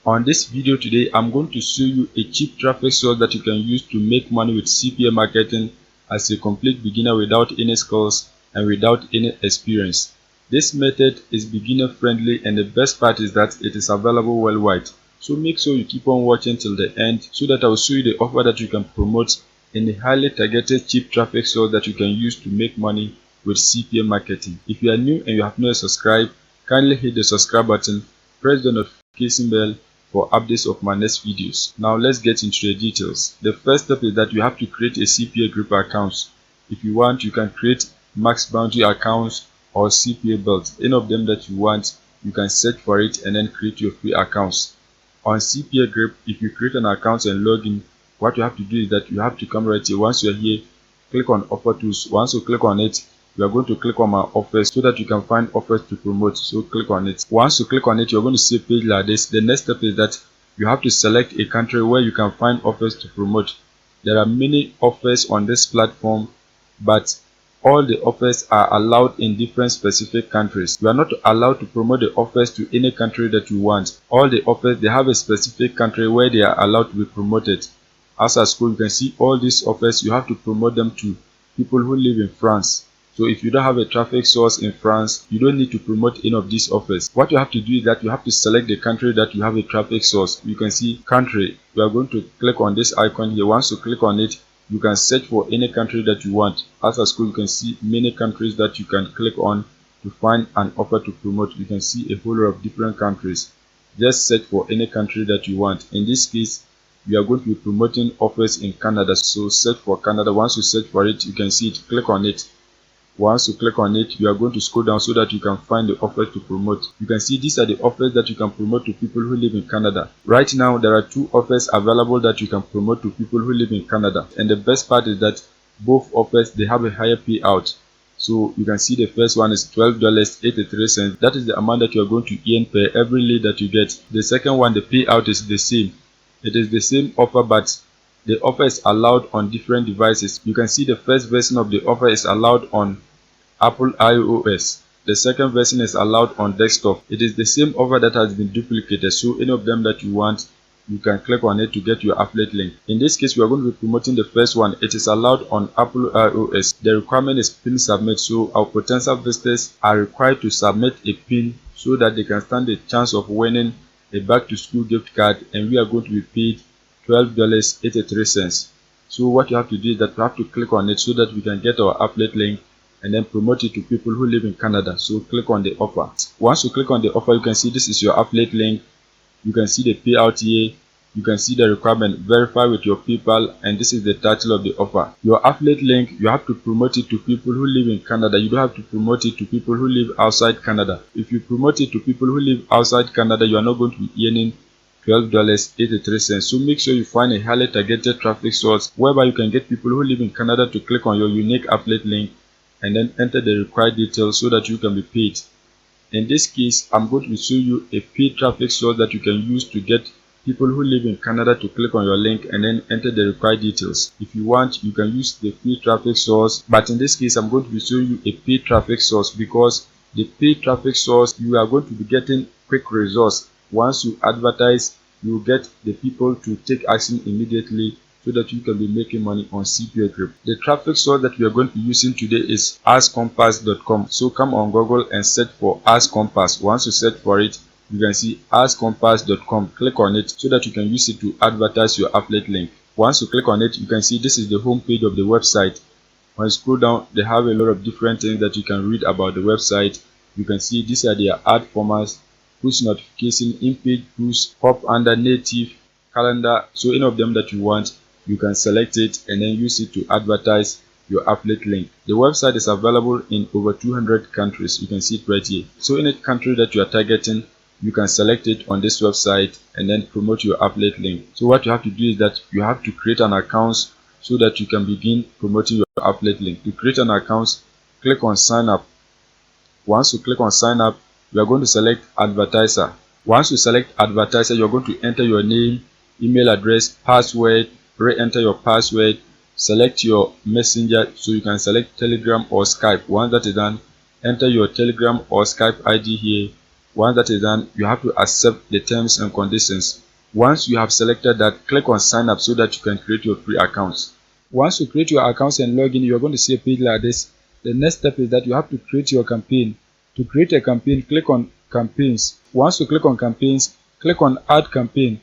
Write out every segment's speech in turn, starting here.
On this video today, I'm going to show you a cheap traffic source that you can use to make money with CPA marketing as a complete beginner without any skills and without any experience. This method is beginner friendly, and the best part is that it is available worldwide. So make sure you keep on watching till the end so that I will show you the offer that you can promote in a highly targeted cheap traffic source that you can use to make money with CPA marketing. If you are new and you have not subscribed, kindly hit the subscribe button, press the notification bell for updates of my next videos. Now let's get into the details. The first step is that you have to create a CPA group account. If you want, you can create max bounty accounts or CPA belts. Any of them that you want, you can search for it and then create your free accounts. On CPA group, if you create an account and log in, what you have to do is that you have to come right here. Once you're here, click on offer tools. Once you click on it, you are going to click on my offers so that you can find offers to promote. So click on it. Once you click on it, you're going to see a page like this. The next step is that you have to select a country where you can find offers to promote. There are many offers on this platform, but all the offers are allowed in different specific countries. You are not allowed to promote the offers to any country that you want. All the offers, they have a specific country where they are allowed to be promoted. As at school, you can see all these offers, you have to promote them to people who live in France. So if you don't have a traffic source in France, you don't need to promote any of these offers. What you have to do is that you have to select the country that you have a traffic source. You can see country. You are going to click on this icon here. Once you click on it, you can search for any country that you want. As a school, you can see many countries that you can click on to find an offer to promote. You can see a whole lot of different countries. Just search for any country that you want. In this case, we are going to be promoting offers in Canada. So search for Canada. Once you search for it, you can see it. Click on it. Once you click on it, you are going to scroll down so that you can find the offers to promote. You can see these are the offers that you can promote to people who live in Canada. Right now, there are 2 offers available that you can promote to people who live in Canada. And the best part is that both offers, they have a higher payout. So you can see the first one is $12.83. That is the amount that you are going to earn per every lead that you get. The second one, the payout is the same. It is the same offer, but the offer is allowed on different devices. You can see the first version of the offer is allowed on Apple iOS. The second version is allowed on desktop. It is the same offer that has been duplicated, so any of them that you want, you can click on it to get your affiliate link. In this case, we are going to be promoting the first one. It is allowed on Apple iOS. The requirement is pin submit, so our potential visitors are required to submit a pin so that they can stand a chance of winning a back to school gift card, and we are going to be paid $12.83. So what you have to do is that you have to click on it so that we can get our affiliate link and then promote it to people who live in Canada. So click on the offer. Once you click on the offer, you can see this is your affiliate link. You can see the payout here. You can see the requirement, verify with your PayPal, and this is the title of the offer. Your affiliate link, you have to promote it to people who live in Canada. You don't have to promote it to people who live outside Canada. If you promote it to people who live outside Canada, you are not going to be earning $12.83. So make sure you find a highly targeted traffic source whereby you can get people who live in Canada to click on your unique affiliate link and then enter the required details so that you can be paid. In this case, I'm going to show you a paid traffic source that you can use to get people who live in Canada to click on your link and then enter the required details. If you want, you can use the free traffic source, but in this case, I'm going to be showing you a paid traffic source because the paid traffic source, you are going to be getting quick results. Once you advertise, you will get the people to take action immediately so that you can be making money on CPA group. The traffic source that we are going to be using today is askcompass.com. So come on Google and search for Ask Compass. Once you search for it, you can see askcompass.com. Click on it so that you can use it to advertise your affiliate link. Once you click on it, you can see this is the home page of the website. When you scroll down, they have a lot of different things that you can read about the website. You can see these are their ad formats, push notification, in-page push, pop under native, calendar. So any of them that you want, you can select it and then use it to advertise your affiliate link. The website is available in over 200 countries. You can see it right here. So in a country that you are targeting, you can select it on this website and then promote your affiliate link. So what you have to do is that you have to create an account so that you can begin promoting your affiliate link. To create an account, click on sign up. Once you click on sign up, you are going to select advertiser. Once you select advertiser, you are going to enter your name, email address, password, re-enter your password, select your messenger, so you can select Telegram or Skype. Once that is done, enter your Telegram or Skype ID here Once that is done, you have to accept the terms and conditions. Once you have selected that, click on sign up so that you can create your free accounts. Once you create your accounts and log in, you are going to see a page like this. The next step is that you have to create your campaign. To create a campaign, click on campaigns. Once you click on campaigns, click on add campaign.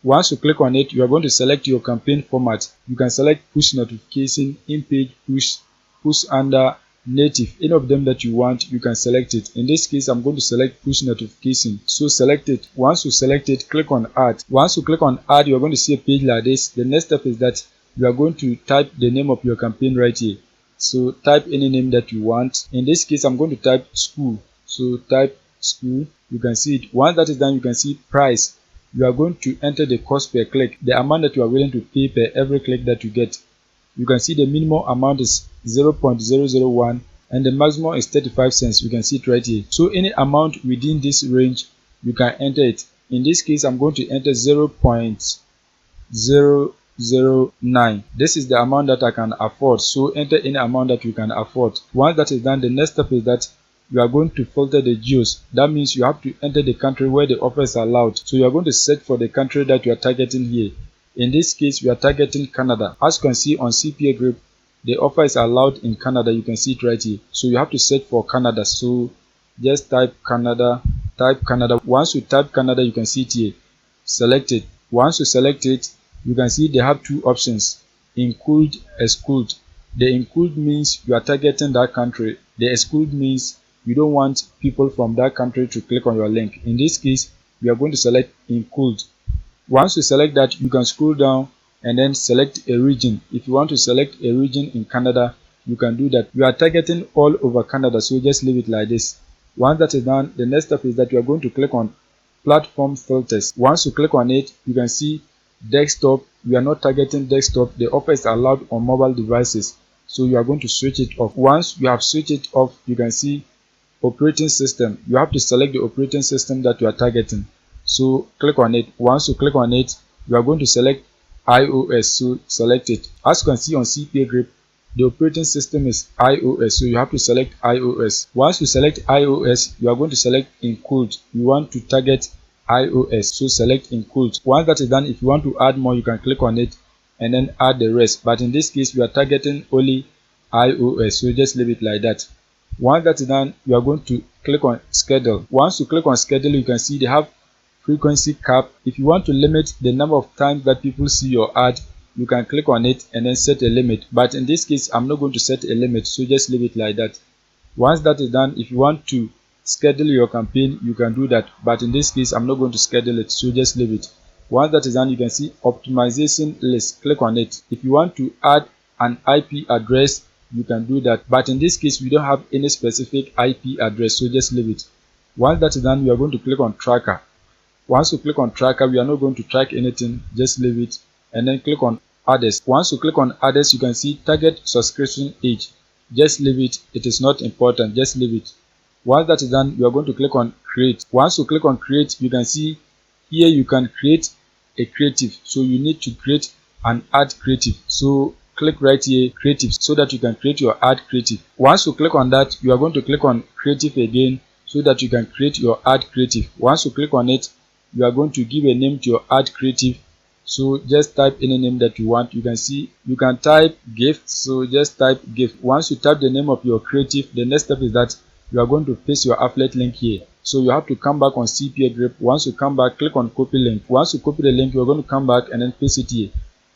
Once you click on it, you are going to select your campaign format. You can select push notification, in-page push, push under, native, any of them that you want, you can select it. In this case, I'm going to select push notification. So select it. Once you select it, click on add. Once you click on add, you're going to see a page like this. The next step is that you are going to type the name of your campaign right here. So type any name that you want. In this case, I'm going to type school. So type school. You can see it. Once that is done, you can see price. You are going to enter the cost per click, the amount that you are willing to pay per every click that you get. You can see the minimum amount is 0.001 and the maximum is 35 cents. You can see it right here. So any amount within this range, you can enter it. In this case, I'm going to enter 0.009. This is the amount that I can afford. So enter any amount that you can afford. Once that is done, the next step is that you are going to filter the geos. That means you have to enter the country where the offer is allowed. So you are going to search for the country that you are targeting here. In this case, we are targeting Canada. As you can see on CPA group, the offer is allowed in Canada. You can see it right here. So you have to search for Canada. So just type Canada, type Canada. Once you type Canada, you can see it here. Select it. Once you select it, you can see they have two options, include, exclude. The include means you are targeting that country. The exclude means you don't want people from that country to click on your link. In this case, we are going to select include. Once you select that, you can scroll down and then select a region. If you want to select a region in Canada, you can do that. You are targeting all over Canada, so just leave it like this. Once that is done, the next step is that you are going to click on platform filters. Once you click on it, you can see desktop. We are not targeting desktop. The offer is allowed on mobile devices, so you are going to switch it off. Once you have switched it off, you can see operating system. You have to select the operating system that you are targeting. So click on it. Once you click on it, you are going to select iOS. So select it. As you can see on CPA group, the operating system is iOS. So you have to select iOS. Once you select iOS, you are going to select include. You want to target iOS. So select include. Once that is done, if you want to add more, you can click on it and then add the rest. But in this case, we are targeting only iOS. So just leave it like that. Once that is done, you are going to click on schedule. Once you click on schedule, you can see they have frequency cap. If you want to limit the number of times that people see your ad, you can click on it and then set a limit. But in this case, I'm not going to set a limit, so just leave it like that. Once that is done, if you want to schedule your campaign, you can do that. But in this case, I'm not going to schedule it, so just leave it. Once that is done, you can see optimization list. Click on it. If you want to add an IP address, you can do that. But in this case, we don't have any specific IP address, so just leave it. Once that is done, we are going to click on tracker. Once you click on tracker, we are not going to track anything, just leave it and then click on others. Once you click on others, you can see target subscription age. Just leave it. It is not important, just leave it. Once that is done, you are going to click on create. Once you click on create, you can see here you can create a creative. So you need to create an ad creative. So click right here, creative, so that you can create your ad creative. Once you click on that, you are going to click on creative again so that you can create your ad creative. Once you click on it, you are going to give a name to your ad creative. So just type any name that you want. You can see you can type gift, so just type gift. Once you type the name of your creative, the next step is that you are going to paste your affiliate link here. So you have to come back on CPA group. Once you come back, click on copy link. Once you copy the link, you are going to come back and then paste it here.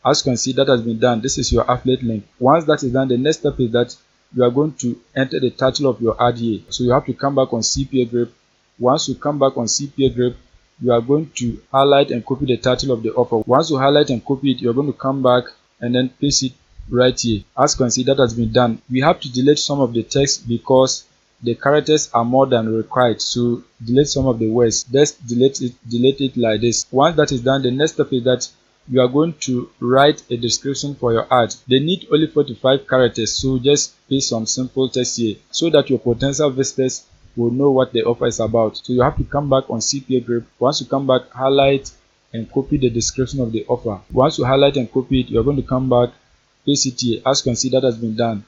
As you can see, that has been done. This is your affiliate link. Once that is done, the next step is that you are going to enter the title of your ad here. So you have to come back on CPA group. Once you come back on CPA group, you are going to highlight and copy the title of the offer. Once you highlight and copy it, you're going to come back and then paste it right here. As you can see, that has been done. We have to delete some of the text because the characters are more than required. So delete some of the words. Just delete it like this. Once that is done, the next step is that you are going to write a description for your ad. They need only 45 characters, so just paste some simple text here so that your potential visitors will know what the offer is about. So you have to come back on CPA group. Once you come back, highlight and copy the description of the offer. Once you highlight and copy it, you're going to come back, paste it here. As you can see, that has been done.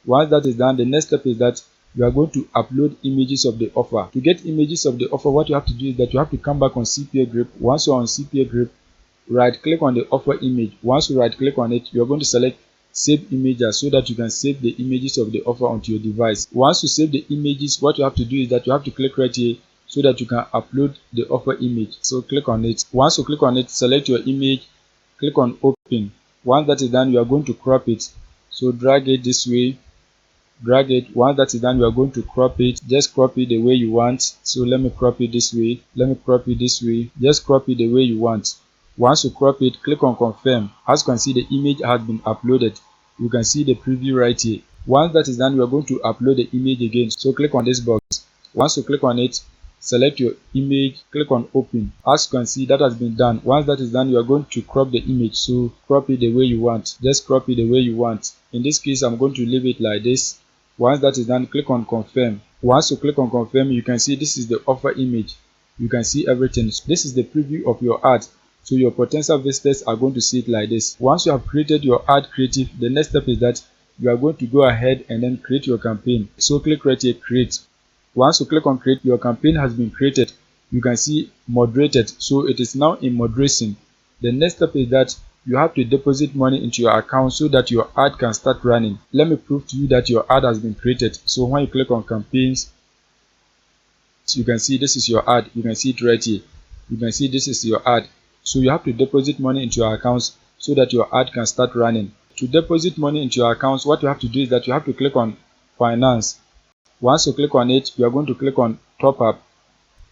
Once that is done, the next step is that you are going to upload images of the offer. To get images of the offer, what you have to do is that you have to come back on CPA grip. Once you're on CPA grip, right click on the offer image. Once you right click on it, you're going to select save images so that you can save the images of the offer onto your device. Once you save the images, what you have to do is that you have to click right here so that you can upload the offer image. So click on it. Once you click on it, select your image, click on open. Once that is done, you are going to crop it. So drag it this way, drag it. Once that is done, you are going to crop it. Just crop it the way you want. So let me crop it this way, let me crop it this way. Just crop it the way you want. Once you crop it, click on confirm. As you can see, the image has been uploaded. You can see the preview right here. Once that is done, you are going to upload the image again. So click on this box. Once you click on it, select your image, click on open. As you can see, that has been done. Once that is done, you are going to crop the image. So crop it the way you want. Just crop it the way you want. In this case, I'm going to leave it like this. Once that is done, click on confirm. Once you click on confirm, you can see this is the offer image. You can see everything. This is the preview of your ad. So your potential visitors are going to see it like this. Once you have created your ad creative, the next step is that you are going to go ahead and then create your campaign. So click right here, create. Once you click on create, your campaign has been created. You can see moderated, so it is now in moderation. The next step is that you have to deposit money into your account so that your ad can start running. Let me prove to you that your ad has been created. So when you click on campaigns, you can see this is your ad. You can see it right here. You can see this is your ad. So you have to deposit money into your accounts so that your ad can start running. To deposit money into your accounts, what you have to do is that you have to click on finance. Once you click on it, you are going to click on top up.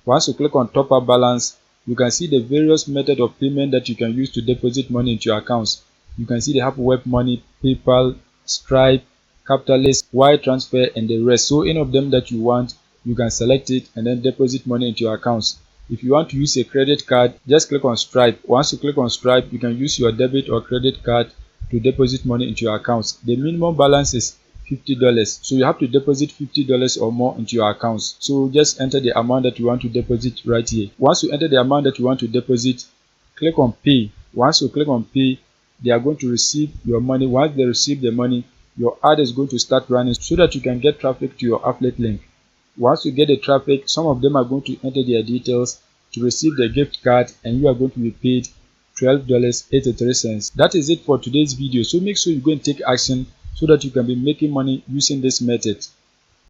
Once you click on top up balance, you can see the various methods of payment that you can use to deposit money into your accounts. You can see they have web money, PayPal, Stripe, Capitalist, wire transfer, and the rest. So any of them that you want, you can select it and then deposit money into your accounts. If you want to use a credit card, just click on Stripe. Once you click on Stripe, you can use your debit or credit card to deposit money into your accounts. The minimum balance is $50, so you have to deposit $50 or more into your accounts. So just enter the amount that you want to deposit right here. Once you enter the amount that you want to deposit, click on pay. Once you click on pay, they are going to receive your money. Once they receive the money, your ad is going to start running so that you can get traffic to your affiliate link. Once you get the traffic, some of them are going to enter their details to receive the gift card, and you are going to be paid $12.83. That is it for today's video. So make sure you go and take action so that you can be making money using this method.